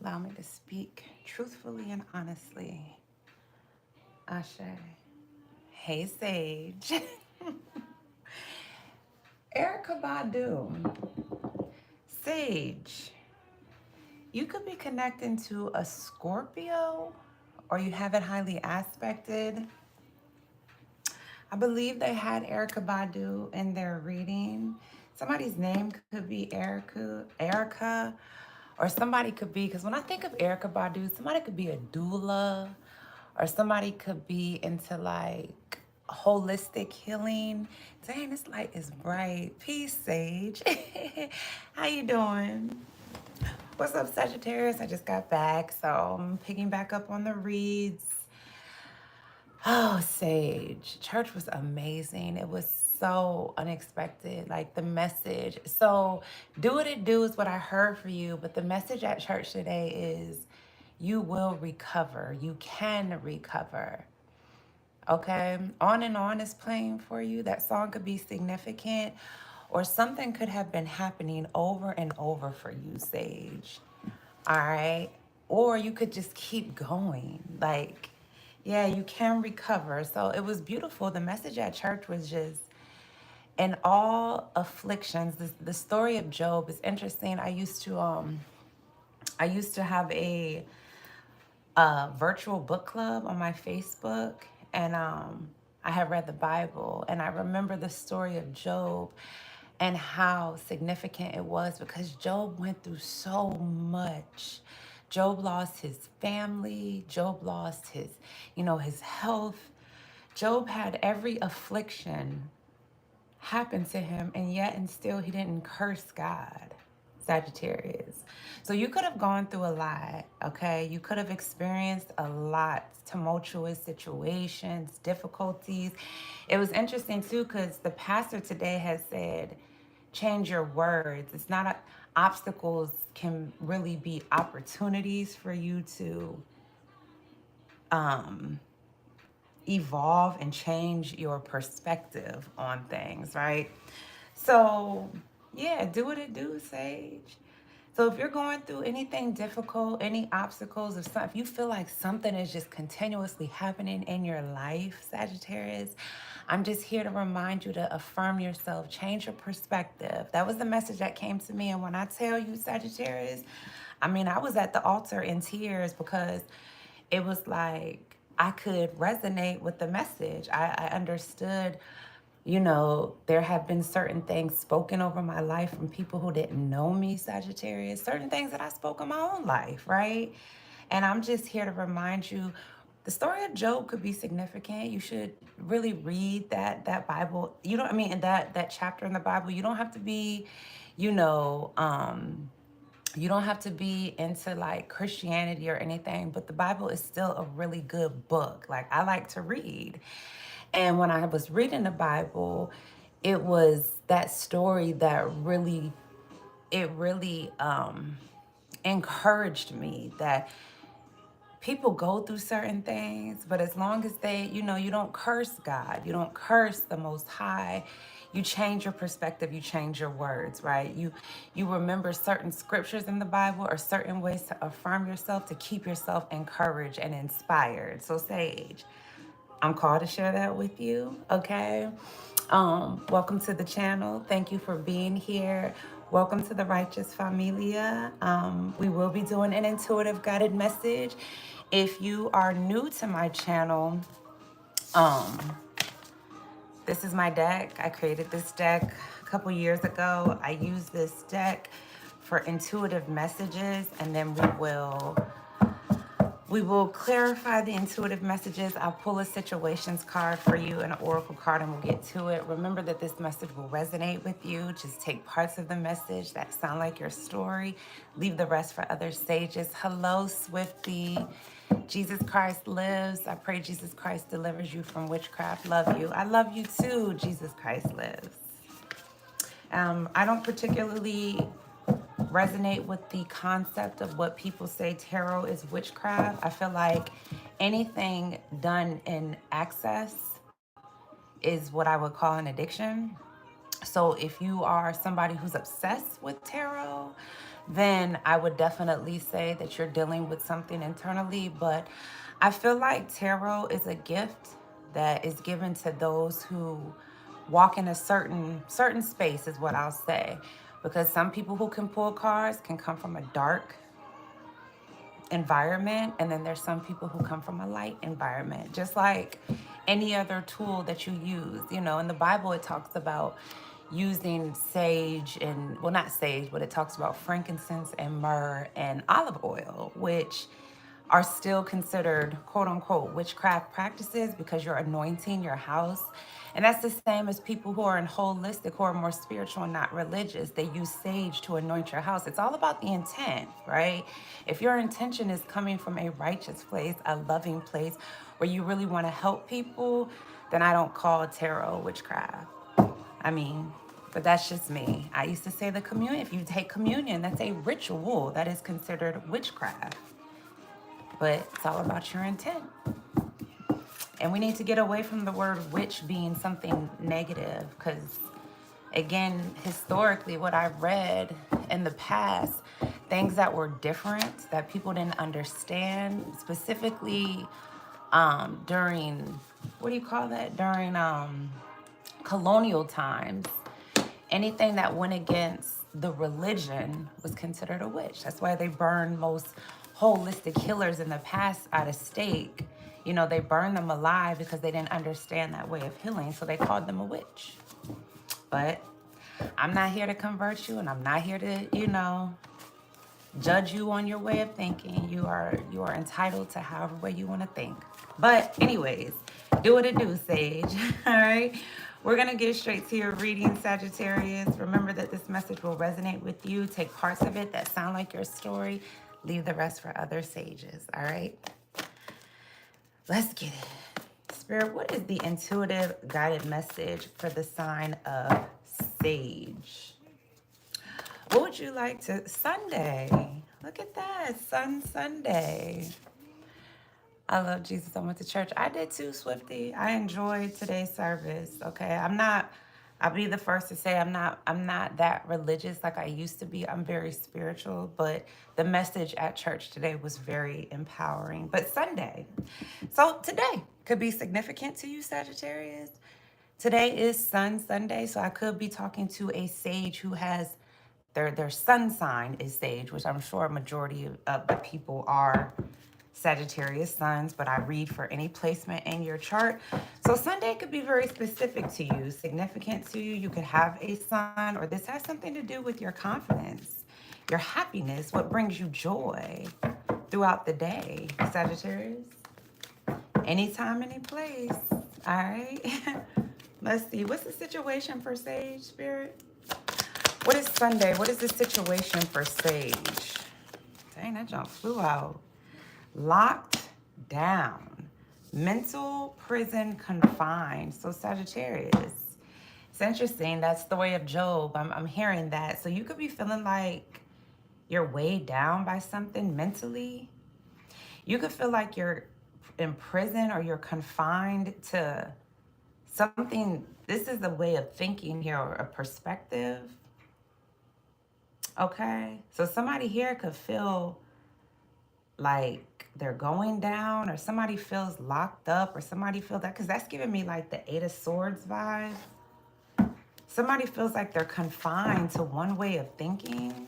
Allow me to speak truthfully and honestly. Ashe. Hey, Sage. Erica Badu. Sage, you could be connecting to a Scorpio or you have it highly aspected. I believe they had Erica Badu in their reading. Somebody's name could be Erica, or somebody could be, because when I think of Erica Badu, somebody could be a doula, or somebody could be into like holistic healing. Dang, this light is bright. Peace, Sage. How you doing? What's up, Sagittarius? I just got back, so I'm picking back up on the reads. Oh, Sage. Church was amazing. It was so unexpected. Like the message. So, do what it do is what I heard for you. But the message at church today is you will recover. You can recover. Okay? On and On is playing for you. That song could be significant, or something could have been happening over and over for you, Sage. All right? Or you could just keep going. Like, yeah, you can recover. So it was beautiful. The message at church was just, in all afflictions, the story of Job is interesting. I used to have a virtual book club on my Facebook, and I had read the Bible, and I remember the story of Job and how significant it was because Job went through so much. Job lost his family. Job lost his health. Job had every affliction happen to him, and yet and still he didn't curse God. Sagittarius. So you could have gone through a lot, okay? You could have experienced a lot, tumultuous situations, difficulties. It was interesting too, because the pastor today has said, change your words. It's not obstacles can really be opportunities for you to evolve and change your perspective on things, right? So, yeah, do what it do, Sage. So if you're going through anything difficult, any obstacles, if you feel like something is just continuously happening in your life, Sagittarius, I'm just here to remind you to affirm yourself, change your perspective. That was the message that came to me. And when I tell you, Sagittarius, I mean, I was at the altar in tears because it was like I could resonate with the message. I understood, there have been certain things spoken over my life from people who didn't know me, Sagittarius, certain things that I spoke in my own life, right? And I'm just here to remind you, the story of Job could be significant. You should really read that Bible. I mean, that chapter in the Bible. You don't have to be, you know, you don't have to be into like Christianity or anything, but the Bible is still a really good book. Like, I like to read. And when I was reading the Bible, it was that story that really encouraged me that people go through certain things, but as long as you don't curse God, you don't curse the Most High, you change your perspective, you change your words, right? You remember certain scriptures in the Bible or certain ways to affirm yourself, to keep yourself encouraged and inspired. So, Sage, I'm called to share that with you, okay? Welcome to the channel. Thank you for being here. Welcome to the Righteous Familia. We will be doing an intuitive guided message. If you are new to my channel, this is my deck. I created this deck a couple years ago. I use this deck for intuitive messages, and then we will clarify the intuitive messages. I'll pull a situations card for you and an oracle card, and we'll get to it. Remember that this message will resonate with you. Just take parts of the message that sound like your story. Leave the rest for other sages. Hello, Swifty. Jesus Christ lives. I pray Jesus Christ delivers you from witchcraft. Love you. I love you too. Jesus Christ lives. I don't particularly resonate with the concept of what people say tarot is witchcraft. I feel like anything done in excess is what I would call an addiction. So if you are somebody who's obsessed with tarot, then I would definitely say that you're dealing with something internally. But I feel like tarot is a gift that is given to those who walk in a certain space, is what I'll say. Because some people who can pull cards can come from a dark environment, and then there's some people who come from a light environment, just like any other tool that you use. You know, in the Bible it talks about using sage, and well, not sage, but it talks about frankincense and myrrh and olive oil, which are still considered quote unquote witchcraft practices because you're anointing your house. And that's the same as people who are in holistic, who are more spiritual and not religious. They use sage to anoint your house. It's all about the intent, right? If your intention is coming from a righteous place, a loving place, where you really want to help people, then I don't call tarot witchcraft. I mean, but that's just me. I used to say the communion, if you take communion, that's a ritual that is considered witchcraft. But it's all about your intent. And we need to get away from the word witch being something negative, because again, historically, what I've read in the past, things that were different, that people didn't understand, specifically during, what do you call that? During colonial times, anything that went against the religion was considered a witch. That's why they burned most holistic healers in the past at a stake. You know, they burned them alive because they didn't understand that way of healing, so they called them a witch. But I'm not here to convert you, and I'm not here to, you know, judge you on your way of thinking. You are entitled to however way you want to think. But anyways, do what it do, Sage. All right. We're going to get straight to your reading, Sagittarius. Remember that this message will resonate with you. Take parts of it that sound like your story. Leave the rest for other sages. All right. Let's get it. Spirit, what is the intuitive guided message for the sign of Sage? What would you like to... Sunday. Look at that. Sunday. I love Jesus. I went to church. I did too, Swifty. I enjoyed today's service. Okay. I'll be the first to say I'm not that religious like I used to be. I'm very spiritual, but the message at church today was very empowering. But Sunday. So today could be significant to you, Sagittarius. Today is Sun Sunday, so I could be talking to a sage who has their sun sign is Sage, which I'm sure a majority of the people are Sagittarius suns, but I read for any placement in your chart. So Sunday could be very specific to you, significant to you. You could have a sun, or this has something to do with your confidence, your happiness, what brings you joy throughout the day, Sagittarius. Anytime, any place. All right. Let's see. What's the situation for Sage, Spirit? What is Sunday? What is the situation for Sage? Dang, that jump flew out. Locked down. Mental prison confined. So Sagittarius. It's interesting. That story of Job. I'm hearing that. So you could be feeling like you're weighed down by something mentally. You could feel like you're in prison, or you're confined to something. This is a way of thinking here, or a perspective. Okay, so somebody here could feel like they're going down, or somebody feels locked up, or somebody feels that, because that's giving me like the Eight of Swords vibe. Somebody feels like they're confined to one way of thinking.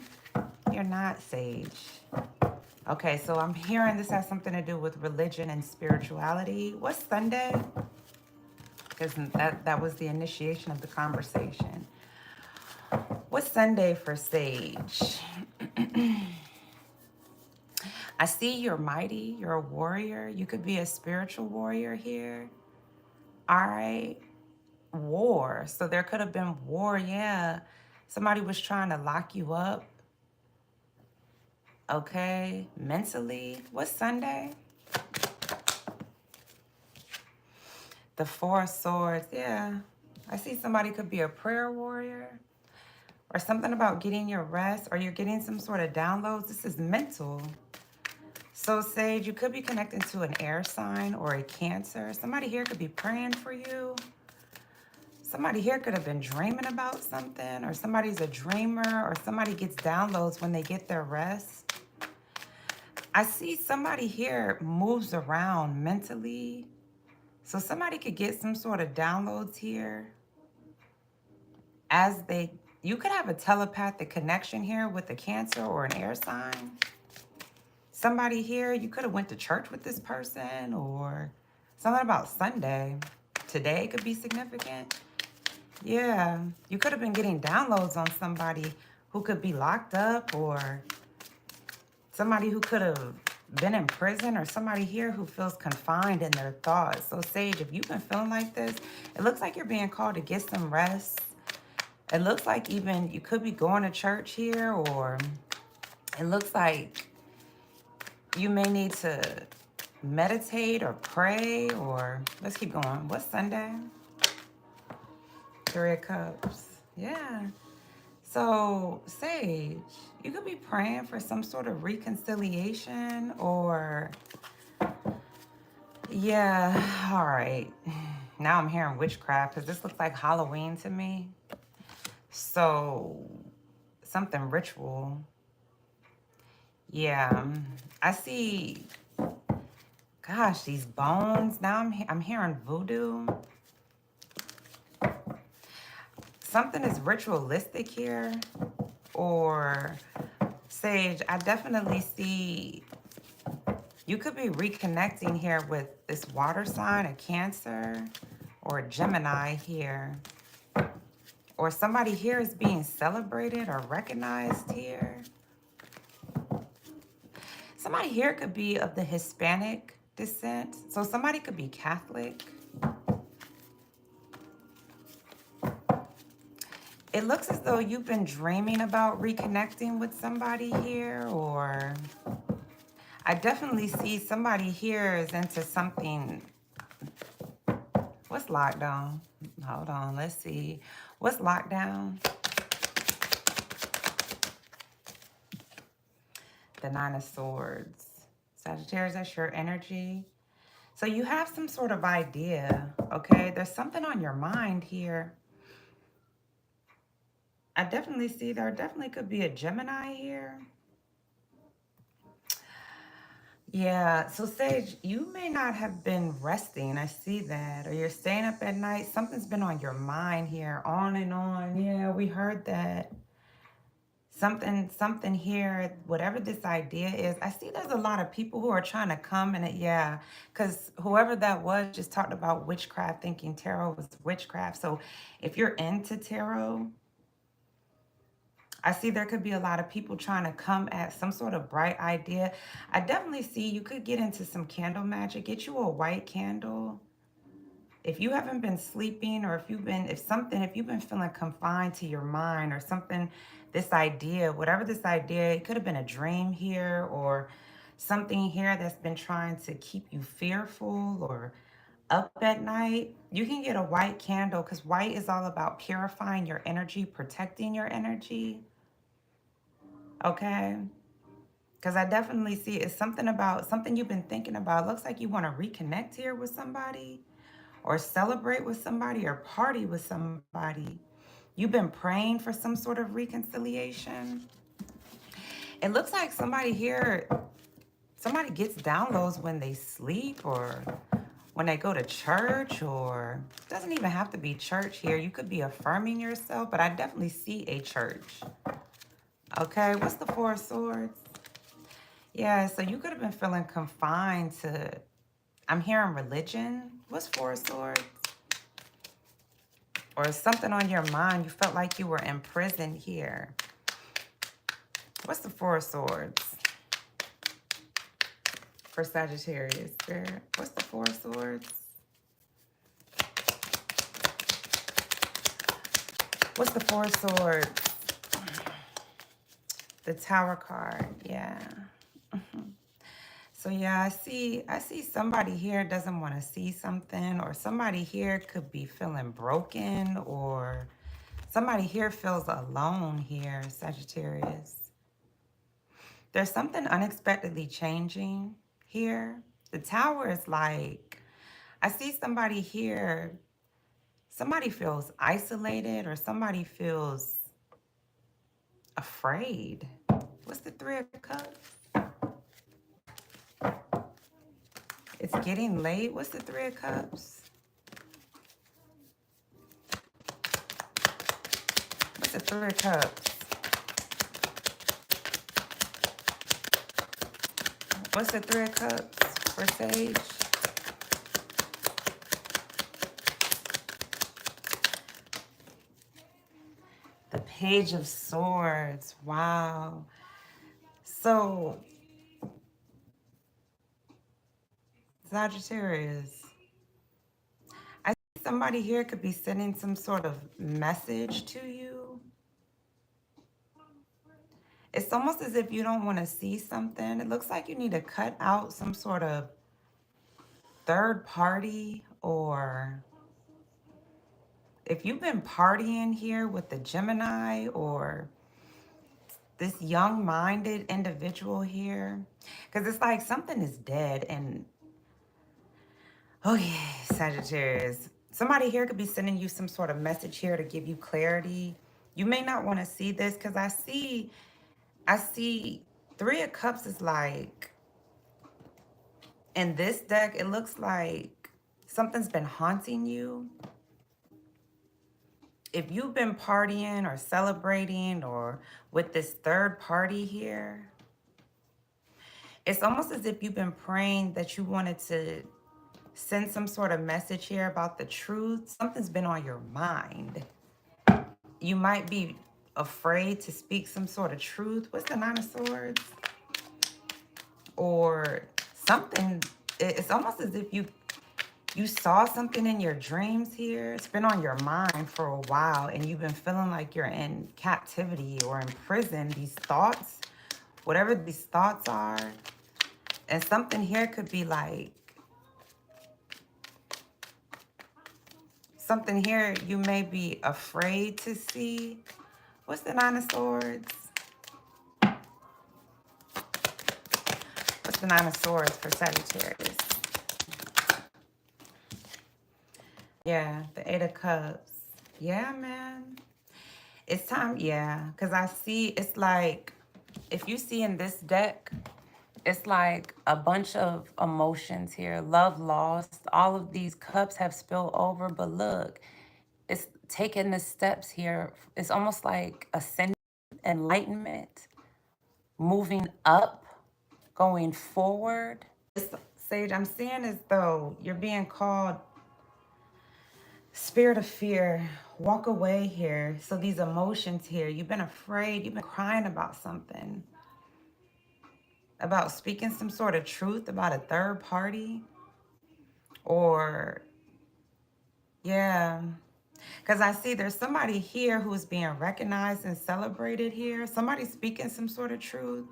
You're not, Sage. Okay, so I'm hearing this has something to do with religion and spirituality. What's Sunday? Because that was the initiation of the conversation. What's Sunday for Sage? I see you're mighty. You're a warrior. You could be a spiritual warrior here. All right. War. So there could have been war. Yeah. Somebody was trying to lock you up. Okay. Mentally. What's Sunday? The Four of Swords. Yeah. I see somebody could be a prayer warrior, or something about getting your rest, or you're getting some sort of downloads. This is mental. So Sage, you could be connecting to an air sign or a Cancer. Somebody here could be praying for you. Somebody here could have been dreaming about something, or somebody's a dreamer, or somebody gets downloads when they get their rest. I see somebody here moves around mentally. So somebody could get some sort of downloads here as you could have a telepathic connection here with a Cancer or an air sign. Somebody here, you could have went to church with this person, or something about Sunday. Today could be significant. Yeah, you could have been getting downloads on somebody who could be locked up, or somebody who could have been in prison, or somebody here who feels confined in their thoughts. So Sage, if you've been feeling like this, it looks like you're being called to get some rest. It looks like even you could be going to church here, or it looks like you may need to meditate or pray, or let's keep going. What's Sunday? 3 of Cups. Yeah. So, Sage, you could be praying for some sort of reconciliation, or, yeah, all right. Now I'm hearing witchcraft, because this looks like Halloween to me. So, something ritual. Yeah, I see, gosh, these bones. Now I'm hearing voodoo. Something is ritualistic here, or Sage, I definitely see you could be reconnecting here with this water sign, a Cancer or a Gemini here. Or somebody here is being celebrated or recognized here. Somebody here could be of the Hispanic descent. So somebody could be Catholic. It looks as though you've been dreaming about reconnecting with somebody here, or I definitely see somebody here is into something. What's lockdown? Hold on, let's see. What's lockdown? The 9 of Swords. Sagittarius, that's your energy. So you have some sort of idea, okay? There's something on your mind here. I definitely see there definitely could be a Gemini here. Yeah, so Sage, you may not have been resting. I see that. Or you're staying up at night. Something's been on your mind here, on and on. Yeah, we heard that. Something here, whatever this idea is. I see there's a lot of people who are trying to come and yeah, because whoever that was just talked about witchcraft, thinking tarot was witchcraft. So if you're into tarot, I see there could be a lot of people trying to come at some sort of bright idea. I definitely see you could get into some candle magic. Get you a white candle. If you haven't been sleeping, or if you've been feeling confined to your mind or something, this idea, whatever this idea, it could have been a dream here, or something here that's been trying to keep you fearful or up at night. You can get a white candle, because white is all about purifying your energy, protecting your energy. Okay, because I definitely see it's something about something you've been thinking about. It looks like you want to reconnect here with somebody, or celebrate with somebody, or party with somebody. You've been praying for some sort of reconciliation. It looks like somebody here, somebody gets downloads when they sleep, or when they go to church, or it doesn't even have to be church here. You could be affirming yourself, but I definitely see a church. Okay, what's the 4 of Swords? Yeah, so you could have been feeling confined to, I'm hearing religion. What's 4 of Swords? Or something on your mind. You felt like you were in prison here. What's the 4 of Swords? For Sagittarius, Spirit. What's the 4 of Swords? What's the 4 of Swords? The Tower card, yeah. So yeah, I see somebody here doesn't want to see something, or somebody here could be feeling broken, or somebody here feels alone here, Sagittarius. There's something unexpectedly changing here. The Tower is like, I see somebody here, Somebody feels isolated or somebody feels afraid. What's the Three of Cups? It's getting late. What's the Three of Cups? What's the Three of Cups? What's the Three of Cups for Sage? The Page of Swords. Wow. So, Sagittarius, I think somebody here could be sending some sort of message to you. It's almost as if you don't want to see something. It looks like you need to cut out some sort of third party, or if you've been partying here with the Gemini or this young-minded individual here, because it's like something is dead. And okay, Sagittarius, somebody here could be sending you some sort of message here to give you clarity. You may not want to see this because I see Three of Cups is like, in this deck, it looks like something's been haunting you. If you've been partying or celebrating or with this third party here, it's almost as if you've been praying that you wanted to send some sort of message here about the truth. Something's been on your mind. You might be afraid to speak some sort of truth. What's the Nine of Swords? Or something. It's almost as if you saw something in your dreams here. It's been on your mind for a while and you've been feeling like you're in captivity or in prison. These thoughts, whatever these thoughts are. And something here could be like, something here you may be afraid to see. What's the Nine of Swords? What's the Nine of Swords for Sagittarius? Yeah, the Eight of Cups. Yeah, man. It's time, yeah. Because I see, it's like, if you see in this deck, it's like a bunch of emotions here. Love lost. All of these cups have spilled over. But look, it's taking the steps here. It's almost like ascending, enlightenment, moving up, going forward. Sage, I'm seeing as though you're being called spirit of fear. Walk away here. So these emotions here, you've been afraid, you've been crying about something, about speaking some sort of truth about a third party, or yeah, because I see there's somebody here who's being recognized and celebrated here. Somebody's speaking some sort of truth.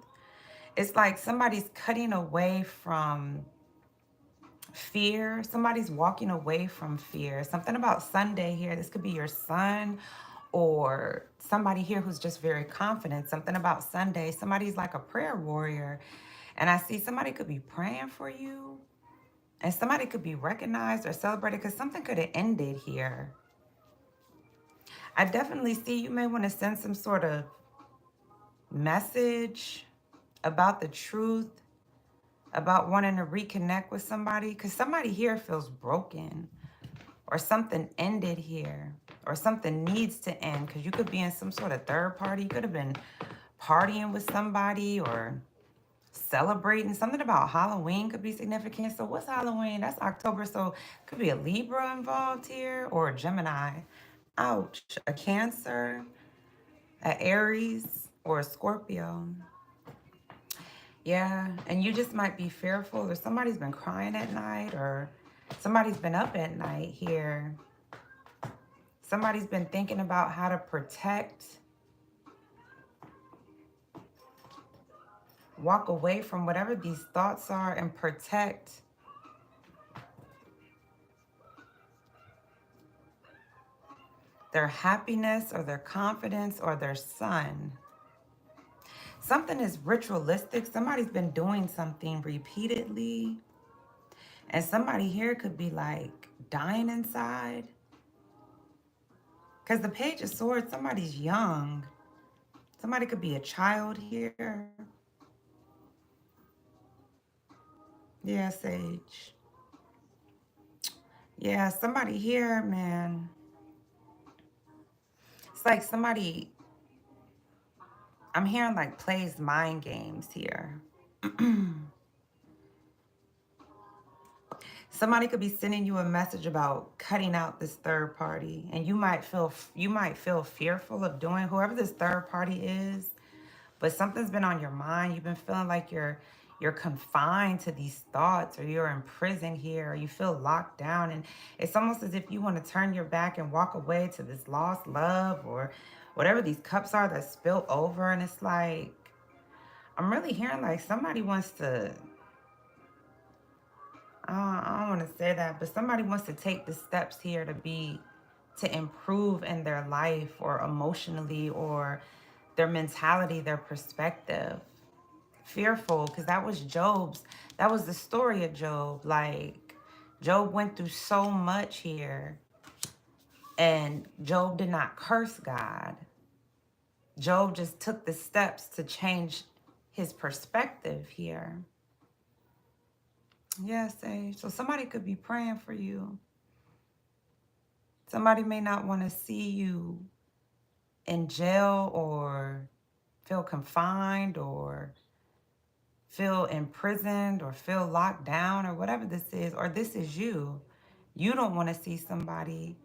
It's like somebody's cutting away from fear. Somebody's walking away from fear. Something about Sunday here. This could be your son or somebody here who's just very confident. Something about Sunday. Somebody's like a prayer warrior. And I see somebody could be praying for you. And somebody could be recognized or celebrated because something could have ended here. I definitely see you may want to send some sort of message about the truth, about wanting to reconnect with somebody, because somebody here feels broken, or something ended here, or something needs to end, because you could be in some sort of third party. You could have been partying with somebody or celebrating. Something about Halloween could be significant. So what's Halloween? That's October. So could be a Libra involved here, or a Gemini. Ouch. A Cancer, a Aries, or a Scorpio. Yeah, and you just might be fearful, or somebody's been crying at night, or somebody's been up at night here. Somebody's been thinking about how to protect, walk away from whatever these thoughts are and protect their happiness or their confidence or their son. Something is ritualistic. Somebody's been doing something repeatedly. And somebody here could be like dying inside. Because the Page of Swords, somebody's young. Somebody could be a child here. Yeah, Sage. Yeah, somebody here, man. It's like somebody, I'm hearing like plays mind games here. Somebody could be sending you a message about cutting out this third party, and you might feel fearful of doing whoever this third party is, but something's been on your mind. You've been feeling like you're confined to these thoughts, or you're in prison here, or you feel locked down, and it's almost as if you want to turn your back and walk away to this lost love or whatever these cups are that spill over. And it's like, I'm really hearing like somebody wants to, I don't want to say that, but somebody wants to take the steps here to improve in their life, or emotionally, or their mentality, their perspective. Fearful, because that was the story of Job. Like, Job went through so much here, and Job did not curse God. Job just took the steps to change his perspective here. Yes, Sage. So somebody could be praying for you. Somebody may not want to see you in jail, or feel confined, or feel imprisoned, or feel locked down, or whatever this is, or this is you. You don't want to see somebody,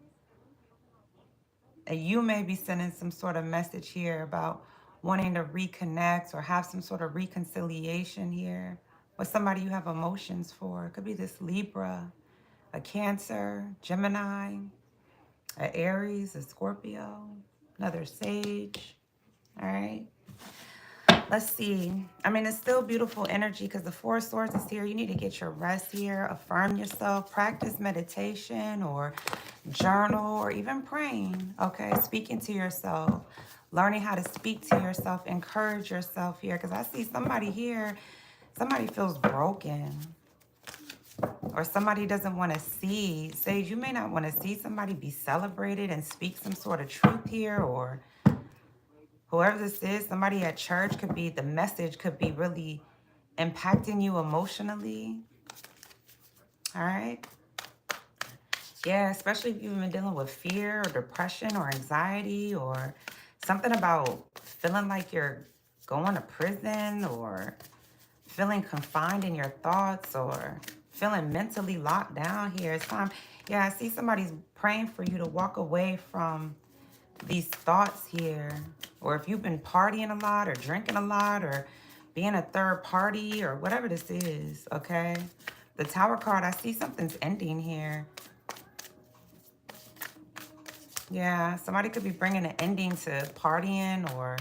and you may be sending some sort of message here about wanting to reconnect or have some sort of reconciliation here with somebody you have emotions for. It could be this Libra, a Cancer, Gemini, a Aries, a Scorpio, another Sage. All right. Let's see. I mean, it's still beautiful energy because the Four of Swords is here. You need to get your rest here, affirm yourself, practice meditation or journal, or even praying, okay? Speaking to yourself, learning how to speak to yourself, encourage yourself here, because I see somebody here, somebody feels broken, or somebody doesn't want to see. Sage, you may not want to see somebody be celebrated and speak some sort of truth here, or whoever this is, somebody at church, could be, the message could be really impacting you emotionally. All right. Yeah, especially if you've been dealing with fear or depression or anxiety, or something about feeling like you're going to prison, or feeling confined in your thoughts, or feeling mentally locked down here. It's time. Yeah, I see somebody's praying for you to walk away from these thoughts here. Or if you've been partying a lot, or drinking a lot, or being a third party, or whatever this is, okay? The Tower card, I see something's ending here. Yeah, somebody could be bringing an ending to partying, or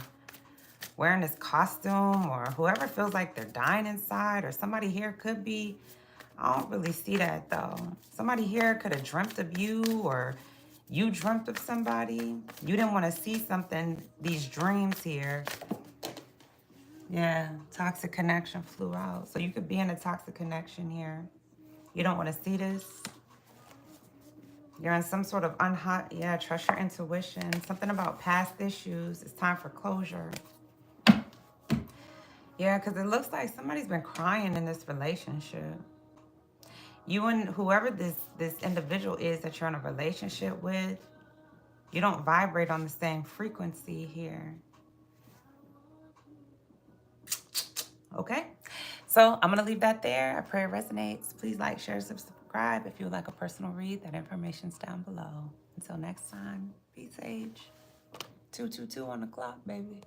wearing this costume, or whoever feels like they're dying inside, or somebody here could be, I don't really see that though. Somebody here could have dreamt of you, or you dreamt of somebody. You didn't want to see something, these dreams here. Yeah, toxic connection flew out. So you could be in a toxic connection here. You don't want to see this. You're in some sort of yeah, trust your intuition. Something about past issues. It's time for closure. Yeah, because it looks like somebody's been crying in this relationship. You and whoever this individual is that you're in a relationship with, you don't vibrate on the same frequency here. Okay, so I'm going to leave that there. I pray it resonates. Please like, share, subscribe. If you would like a personal read, that information's down below. Until next time, be sage. 222 on the clock, baby.